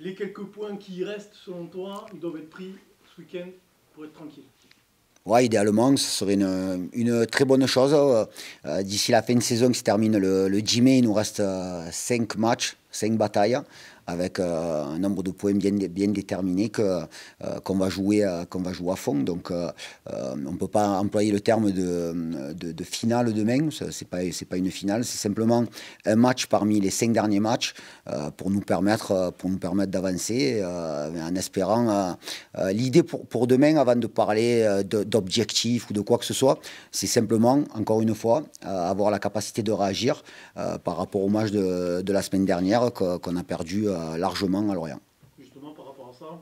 Les quelques points qui restent, selon toi, ils doivent être pris ce week-end pour être tranquille. Ouais, idéalement, ce serait une très bonne chose. D'ici la fin de saison qui se termine le 10 mai, il nous reste 5 matchs, 5 batailles, avec un nombre de points bien déterminé qu'on va jouer à fond. Donc on ne peut pas employer le terme de finale demain, c'est pas une finale, c'est simplement un match parmi les 5 derniers matchs pour nous permettre d'avancer en espérant l'idée pour demain, avant de parler d'objectifs ou de quoi que ce soit, c'est simplement, encore une fois, avoir la capacité de réagir par rapport au match de la semaine dernière qu'on a perdu largement à Lorient. Justement, par rapport à ça,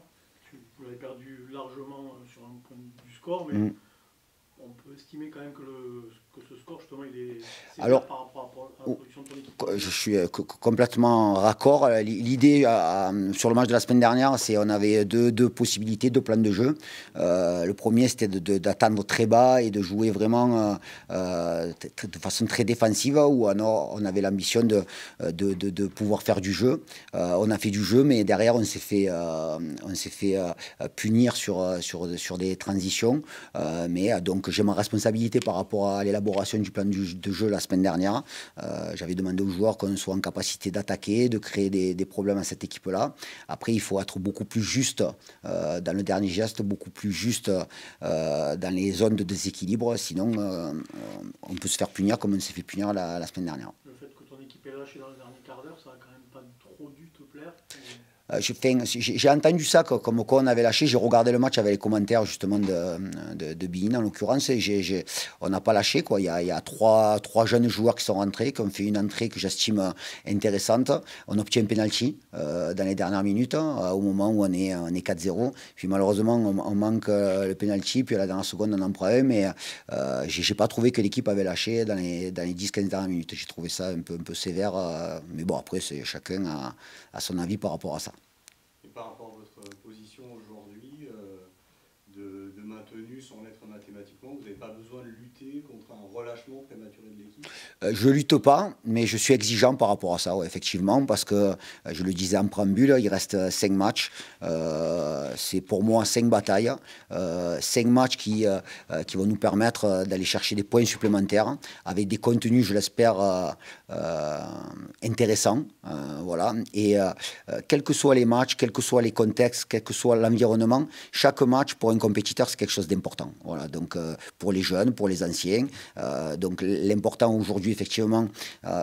vous l'avez perdu largement sur un point du score, mais on peut estimer quand même que ce score, justement, il est sévère par rapport à la production de ton équipe. Je suis complètement raccord. L'idée sur le match de la semaine dernière, c'est on avait deux possibilités, deux plans de jeu. Le premier, c'était d'attendre très bas et de jouer vraiment de façon très défensive, où on avait l'ambition de pouvoir faire du jeu. On a fait du jeu, mais derrière, on s'est fait punir sur des transitions. Mais donc, j'ai ma responsabilité par rapport à l'élaboration du plan de jeu la semaine dernière. J'avais demandé aux joueurs qu'on soit en capacité d'attaquer, de créer des problèmes à cette équipe-là. Après, il faut être beaucoup plus juste dans le dernier geste, beaucoup plus juste dans les zones de déséquilibre. Sinon, on peut se faire punir comme on s'est fait punir la semaine dernière. Le fait que ton équipe est lâchée dans le dernier quart d'heure, ça n'a quand même pas trop dû te plaire? J'ai entendu ça comme quoi on avait lâché. J'ai regardé le match avec les commentaires justement de Bein en l'occurrence. On n'a pas lâché, quoi. Il y a trois jeunes joueurs qui sont rentrés, qui ont fait une entrée que j'estime intéressante. On obtient un penalty dans les dernières minutes, au moment où on est 4-0. Puis malheureusement, on manque le penalty. Puis à la dernière seconde, on en prend un. Mais j'ai pas trouvé que l'équipe avait lâché dans les 10-15 dernières minutes. J'ai trouvé ça un peu sévère. Mais bon, après, chacun a son avis par rapport à ça. Par rapport à votre position aujourd'hui de maintenu sans l'être mathématiquement, vous n'avez pas besoin de lutter contre un relâchement prématuré de l'équipe? Je lutte pas, mais je suis exigeant par rapport à ça, ouais, effectivement, parce que je le disais en préambule, il reste 5 matchs. C'est pour moi 5 batailles, 5 matchs qui vont nous permettre d'aller chercher des points supplémentaires avec des contenus, je l'espère, intéressants. Voilà. Et quels que soient les matchs, quels que soient les contextes, quel que soit l'environnement, chaque match pour un compétiteur, c'est quelque chose d'important. Voilà. Donc pour les jeunes, pour les anciens. Donc l'important aujourd'hui, effectivement,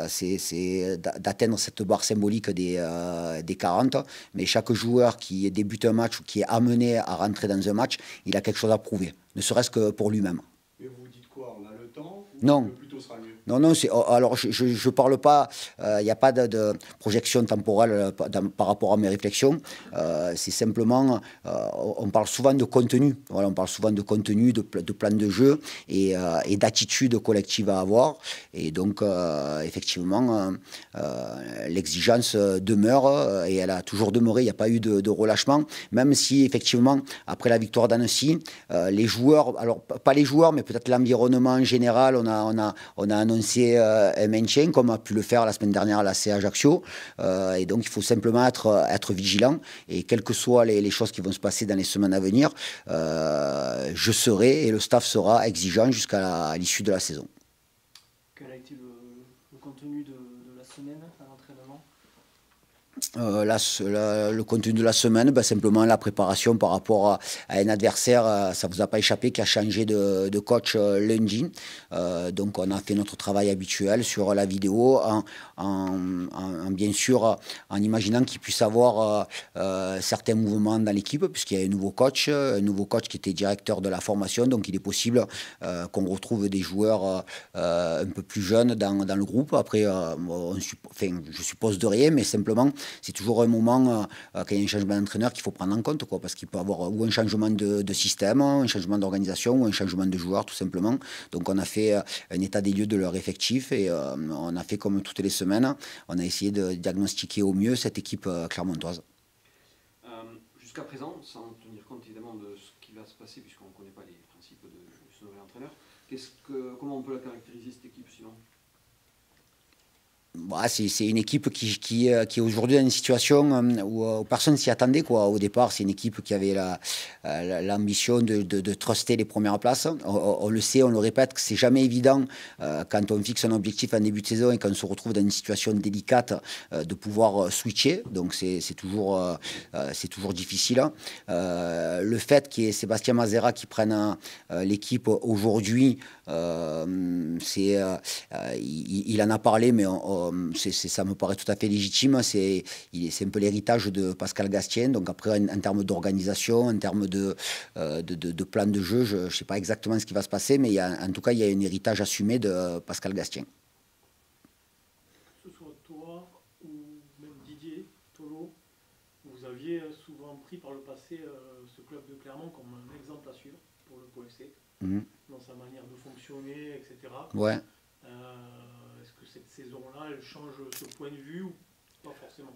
c'est d'atteindre cette barre symbolique des 40. Mais chaque joueur qui débute un match ou qui est amené à rentrer dans un match, il a quelque chose à prouver, ne serait-ce que pour lui-même. Mais vous dites quoi? On a le temps ou Non. le plus tôt sera mieux? Non, alors je parle pas, il n'y a pas de projection temporelle par rapport à mes réflexions. C'est simplement, on parle souvent de contenu. Voilà, on parle souvent de contenu, de plan de jeu et d'attitude collective à avoir. Et donc, effectivement, l'exigence demeure et elle a toujours demeuré. Il n'y a pas eu de relâchement, même si, effectivement, après la victoire d'Annecy, les joueurs, alors pas les joueurs, mais peut-être l'environnement en général, on a annoncé un maintien, comme a pu le faire la semaine dernière à la C Ajaccio. Et donc, il faut simplement être vigilant. Et quelles que soient les choses qui vont se passer dans les semaines à venir, je serai et le staff sera exigeant jusqu'à l'issue de la saison. Quel a été le contenu de la semaine à l'entraînement? Le contenu de la semaine, simplement la préparation par rapport à un adversaire, ça ne vous a pas échappé, qui a changé de coach lundi. Donc on a fait notre travail habituel sur la vidéo, bien sûr en imaginant qu'il puisse avoir certains mouvements dans l'équipe, puisqu'il y a un nouveau coach qui était directeur de la formation, donc il est possible qu'on retrouve des joueurs un peu plus jeunes dans le groupe. Après, je suppose de rien, mais simplement c'est toujours un moment, quand il y a un changement d'entraîneur, qu'il faut prendre en compte, quoi, parce qu'il peut y avoir ou un changement de système, un changement d'organisation, ou un changement de joueur, tout simplement. Donc on a fait un état des lieux de leur effectif, et on a fait comme toutes les semaines, on a essayé de diagnostiquer au mieux cette équipe clermontoise. Jusqu'à présent, sans tenir compte évidemment de ce qui va se passer, puisqu'on ne connaît pas les principes de ce nouvel entraîneur, comment on peut la caractériser, cette équipe, sinon? Bah, c'est une équipe qui est aujourd'hui dans une situation où personne s'y attendait, quoi. Au départ, c'est une équipe qui avait l'ambition de truster les premières places. On le sait, on le répète, que c'est jamais évident quand on fixe un objectif en début de saison et qu'on se retrouve dans une situation délicate de pouvoir switcher. Donc c'est toujours difficile. Le fait qu'il y ait Sébastien Mazera qui prenne l'équipe aujourd'hui, il en a parlé, mais ça me paraît tout à fait légitime. C'est un peu l'héritage de Pascal Gastien. Donc après, en termes d'organisation, en termes de plan de jeu, je ne sais pas exactement ce qui va se passer, mais en tout cas, il y a un héritage assumé de Pascal Gastien. Que ce soit toi ou même Didier Tolo, vous aviez souvent pris par le passé ce club de Clermont comme un exemple à suivre pour le POFC, dans sa manière de fonctionner, etc. Ouais. Est-ce que cette saison-là, elle change ce point de vue ou pas forcément?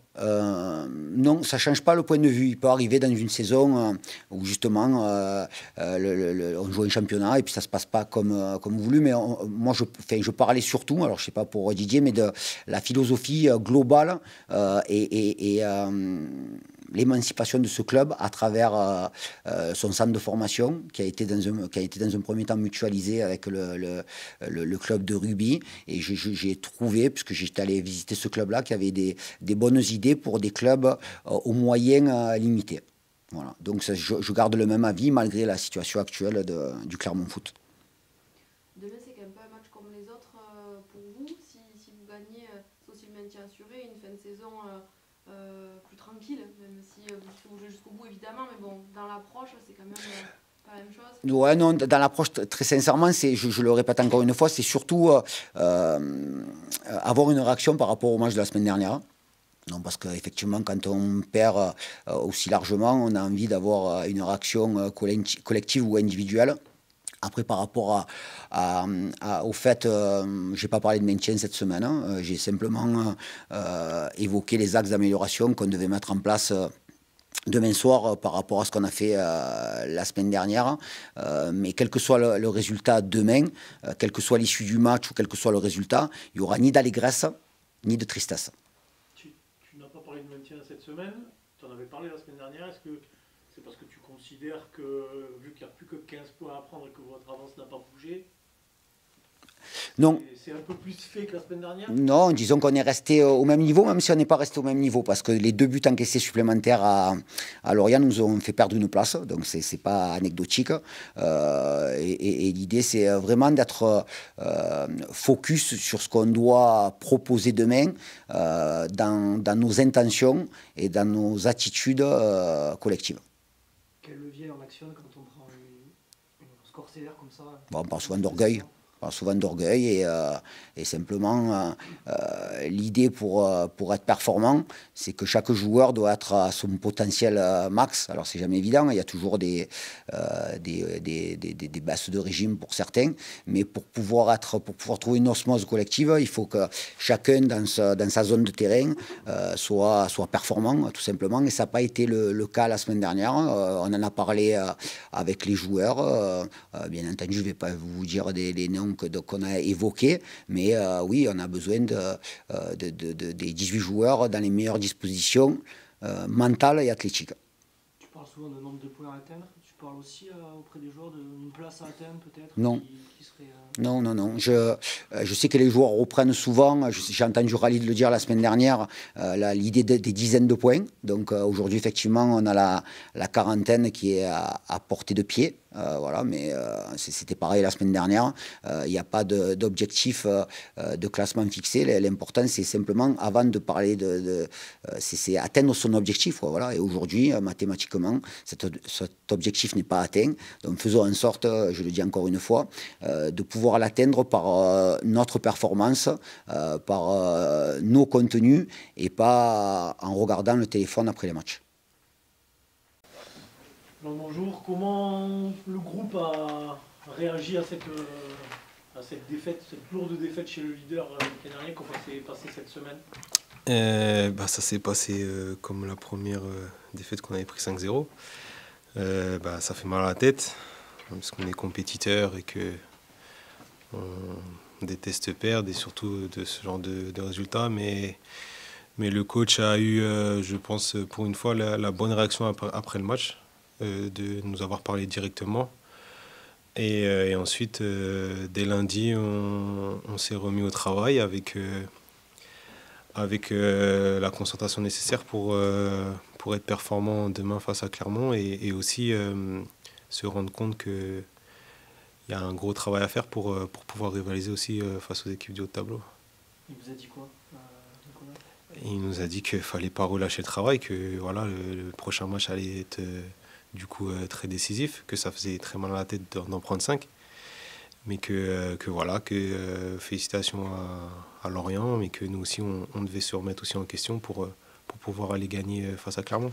Non, ça ne change pas le point de vue. Il peut arriver dans une saison où justement on joue un championnat et puis ça ne se passe pas comme voulu. Mais moi, je parlais surtout, alors je ne sais pas pour Didier, mais de la philosophie globale et l'émancipation de ce club à travers son centre de formation qui a été dans un premier temps mutualisé avec le club de rugby. Et j'ai trouvé, puisque j'étais allé visiter ce club-là, qu'il y avait des bonnes idées pour des clubs aux moyens limités. Voilà. Donc je garde le même avis malgré la situation actuelle du Clermont Foot. Demain, c'est quand même pas un match comme les autres pour vous. Si vous gagnez, c'est aussi le maintien assuré, une fin de saison plus tranquille, même si vous jouez jusqu'au bout évidemment, mais bon, dans l'approche, c'est quand même pas la même chose. Ouais, non, dans l'approche, très sincèrement, je le répète encore une fois, c'est surtout avoir une réaction par rapport au match de la semaine dernière. Non, parce qu'effectivement, quand on perd aussi largement, on a envie d'avoir une réaction collective ou individuelle. Après, par rapport au fait, je n'ai pas parlé de maintien cette semaine, hein, j'ai simplement évoqué les axes d'amélioration qu'on devait mettre en place demain soir par rapport à ce qu'on a fait la semaine dernière. Mais quel que soit le résultat demain, quelle que soit l'issue du match ou quel que soit le résultat, il n'y aura ni d'allégresse ni de tristesse. Tu n'as pas parlé de maintien cette semaine, tu en avais parlé la semaine dernière. Est-ce que c'est parce que tu considères que, vu qu'il n'y a plus que 15 points à prendre et que votre avance n'a pas bougé, non. C'est un peu plus fait que la semaine dernière? Non, disons qu'on est resté au même niveau, même si on n'est pas resté au même niveau, parce que les 2 buts encaissés supplémentaires à Lorient nous ont fait perdre une place, donc c'est pas anecdotique. Et l'idée, c'est vraiment d'être focus sur ce qu'on doit proposer demain dans nos intentions et dans nos attitudes collectives. Quel levier on actionne quand on prend un score sévère comme ça? Bon, on parle souvent d'orgueil. Souvent d'orgueil et simplement l'idée pour être performant, c'est que chaque joueur doit être à son potentiel max. Alors c'est jamais évident, il y a toujours des baisses de régime pour certains, mais pour pouvoir trouver une osmose collective, il faut que chacun dans sa zone de terrain soit performant tout simplement, et ça n'a pas été le cas la semaine dernière. On en a parlé avec les joueurs, bien entendu je ne vais pas vous dire les noms qu'on a évoqué, mais oui, on a besoin des 18 joueurs dans les meilleures dispositions mentales et athlétiques. Tu parles souvent de nombre de points à atteindre, tu parles aussi auprès des joueurs d'une place à atteindre peut-être? Non. Qui serait, Non. Je sais que les joueurs reprennent souvent, j'ai entendu Khalid le dire la semaine dernière, l'idée des dizaines de points. Donc aujourd'hui, effectivement, on a la quarantaine qui est à portée de pied. Voilà, mais c'était pareil la semaine dernière. Il n'y a pas d'objectif de classement fixé. L'important, c'est simplement, avant de parler c'est atteindre son objectif. Quoi, voilà. Et aujourd'hui, mathématiquement, cet objectif n'est pas atteint. Donc faisons en sorte, je le dis encore une fois, de pouvoir l'atteindre par notre performance, par nos contenus et pas en regardant le téléphone après les matchs. Bonjour, comment le groupe a réagi à cette défaite, cette lourde défaite chez le leader canadien? Comment ça s'est passé cette semaine? Ça s'est passé comme la première défaite qu'on avait pris 5-0. Ça fait mal à la tête, parce qu'on est compétiteur et que déteste perdre et surtout de ce genre de résultats. Mais le coach a eu, je pense, pour une fois, la bonne réaction après le match, de nous avoir parlé directement. Et ensuite, dès lundi, on s'est remis au travail avec la concentration nécessaire pour être performant demain face à Clermont et aussi se rendre compte qu'il y a un gros travail à faire pour pouvoir rivaliser aussi face aux équipes du haut de tableau. Il vous a dit quoi, Nicolas ? Il nous a dit qu'il ne fallait pas relâcher le travail, que voilà, le prochain match allait être du coup très décisif, que ça faisait très mal à la tête d'en prendre 5. Mais que félicitations à Lorient, mais que nous aussi, on devait se remettre aussi en question pour pouvoir aller gagner face à Clermont.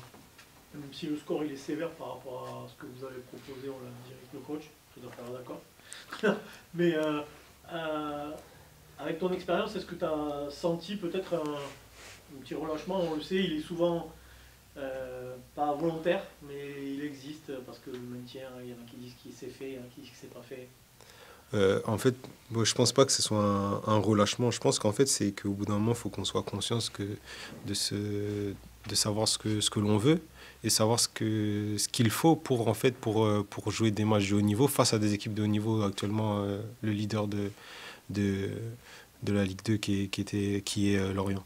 Même si le score il est sévère par rapport à ce que vous avez proposé, on l'a dit avec le coach, je dois faire d'accord. Mais avec ton expérience, est-ce que tu as senti peut-être un petit relâchement? On le sait, il est souvent pas volontaire, mais il existe parce que le maintien, il y en a qui disent qu'il s'est fait, il y en a qui disent que c'est pas fait. En fait, moi, je pense pas que ce soit un relâchement. Je pense qu'en fait, c'est qu'au bout d'un moment, il faut qu'on soit conscient de savoir ce que l'on veut et savoir ce qu'il faut pour jouer des matchs de haut niveau face à des équipes de haut niveau. Actuellement, le leader de la Ligue 2 qui est Lorient.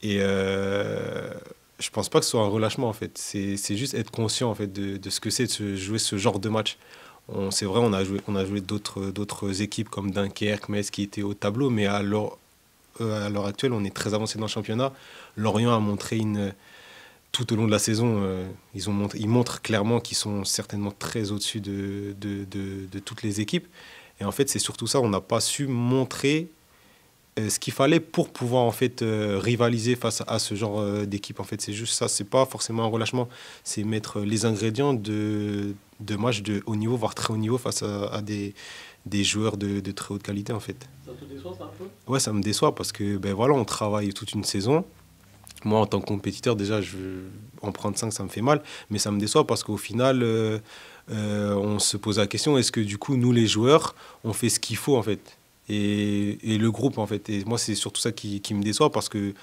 Et je pense pas que ce soit un relâchement, en fait. C'est juste être conscient, en fait, de ce que c'est de jouer ce genre de match. C'est vrai, on a joué d'autres équipes comme Dunkerque, Metz qui étaient au tableau, mais à l'heure actuelle, on est très avancé dans le championnat. Lorient a montré tout au long de la saison, ils montrent clairement qu'ils sont certainement très au-dessus de toutes les équipes. Et en fait, c'est surtout ça, on n'a pas su montrer ce qu'il fallait pour pouvoir en fait rivaliser face à ce genre d'équipe. En fait, c'est juste ça, c'est pas forcément un relâchement, c'est mettre les ingrédients de matchs de haut niveau, voire très haut niveau face à des joueurs de très haute qualité en fait. Ça te déçoit ça un peu? Ouais, ça me déçoit parce que voilà, on travaille toute une saison. Moi, en tant que compétiteur, déjà, en prendre 5, ça me fait mal, mais ça me déçoit parce qu'au final, on se pose la question, est-ce que du coup, nous les joueurs, on fait ce qu'il faut en fait? Et le groupe en fait, et moi c'est surtout ça qui me déçoit parce que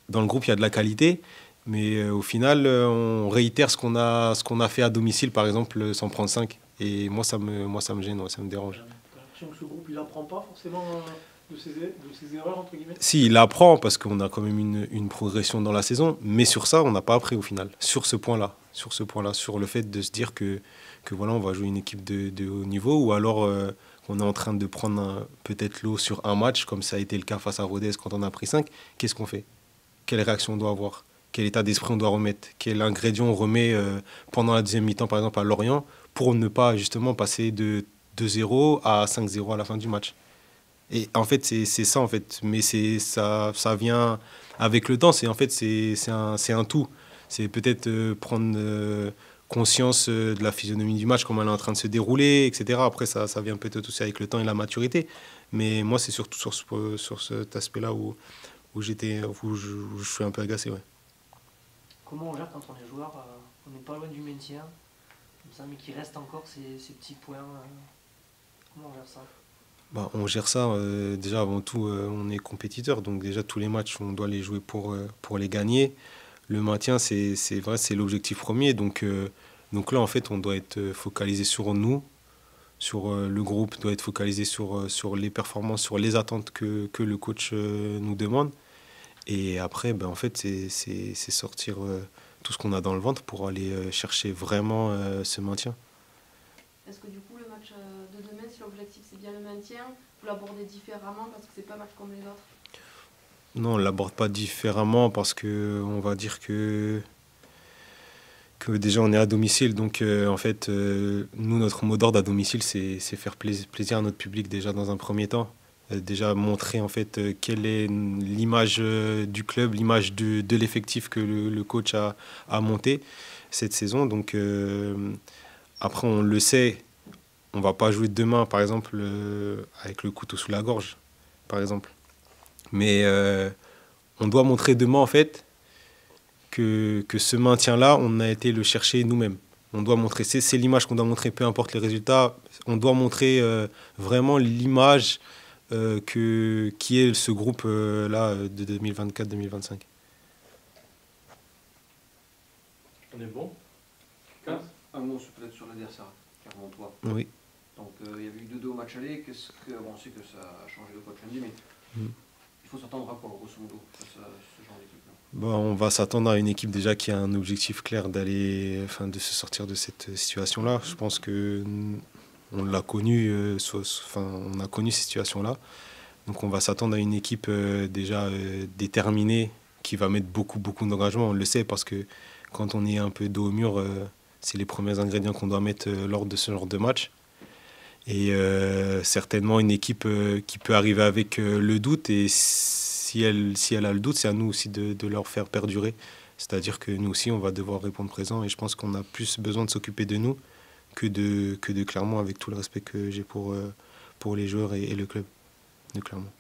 dans le groupe il y a de la qualité, mais au final on réitère ce qu'on a fait à domicile par exemple sans prendre 5, et moi ça me gêne, ça me dérange. T'as l'impression que ce groupe il apprend pas forcément de ses erreurs entre guillemets? Si, il apprend parce qu'on a quand même une progression dans la saison, mais sur ça on n'a pas appris au final, sur ce point-là, sur le fait de se dire que voilà, on va jouer une équipe de haut niveau, ou alors on est en train de prendre peut-être l'eau sur un match, comme ça a été le cas face à Rodez quand on a pris 5. Qu'est-ce qu'on fait? Quelle réaction on doit avoir? Quel état d'esprit on doit remettre? Quel ingrédient on remet pendant la deuxième mi-temps, par exemple, à Lorient, pour ne pas justement passer de 2-0 à 5-0 à la fin du match? Et en fait, c'est ça, en fait. Mais ça vient avec le temps. C'est un tout. C'est peut-être prendre conscience de la physionomie du match, comment elle est en train de se dérouler, etc. Après, ça vient peut-être aussi avec le temps et la maturité. Mais moi, c'est surtout sur cet aspect-là où je suis un peu agacé. Ouais. Comment on gère quand on est joueur, on n'est pas loin du maintien, comme ça, mais qu'il reste encore ces petits points comment on gère ça? On gère ça, déjà avant tout, on est compétiteur, donc déjà tous les matchs, on doit les jouer pour les gagner. Le maintien, c'est vrai, c'est l'objectif premier. Donc là, en fait, on doit être focalisé sur nous, sur le groupe doit être focalisé sur les performances, sur les attentes que le coach nous demande. Et après, en fait, c'est sortir tout ce qu'on a dans le ventre pour aller chercher vraiment ce maintien. Est-ce que du coup, le match de demain, si l'objectif c'est bien le maintien, vous l'abordez différemment parce que c'est pas un match comme les autres? Non, on ne l'aborde pas différemment parce qu'on va dire que déjà on est à domicile. Donc en fait, nous, notre mot d'ordre à domicile, c'est faire plaisir à notre public déjà dans un premier temps. Déjà montrer en fait quelle est l'image du club, l'image de l'effectif que le coach a monté cette saison. Donc après, on le sait, on ne va pas jouer demain, par exemple, avec le couteau sous la gorge, par exemple. Mais on doit montrer demain, en fait, que ce maintien-là, on a été le chercher nous-mêmes. On doit montrer, c'est l'image qu'on doit montrer, peu importe les résultats. On doit montrer vraiment l'image qui est ce groupe-là de 2024-2025. On est bon? Un mot peut-être sur l'adversaire, Clermontois. Oui. Donc il y avait eu 2-2 au match aller. On sait que ça a changé de coach lundi, mais il faut s'attendre à quoi, grosso modo, face à ce genre d'équipe-là? On va s'attendre à une équipe déjà qui a un objectif clair de se sortir de cette situation-là. Je pense que on l'a connu, on a connu cette situation-là. Donc on va s'attendre à une équipe déjà déterminée qui va mettre beaucoup d'engagement. On le sait parce que quand on est un peu dos au mur, c'est les premiers ingrédients qu'on doit mettre lors de ce genre de match. Et certainement une équipe qui peut arriver avec le doute. Et si elle a le doute, c'est à nous aussi de leur faire perdurer. C'est-à-dire que nous aussi, on va devoir répondre présent. Et je pense qu'on a plus besoin de s'occuper de nous que de Clermont, avec tout le respect que j'ai pour les joueurs et le club de Clermont.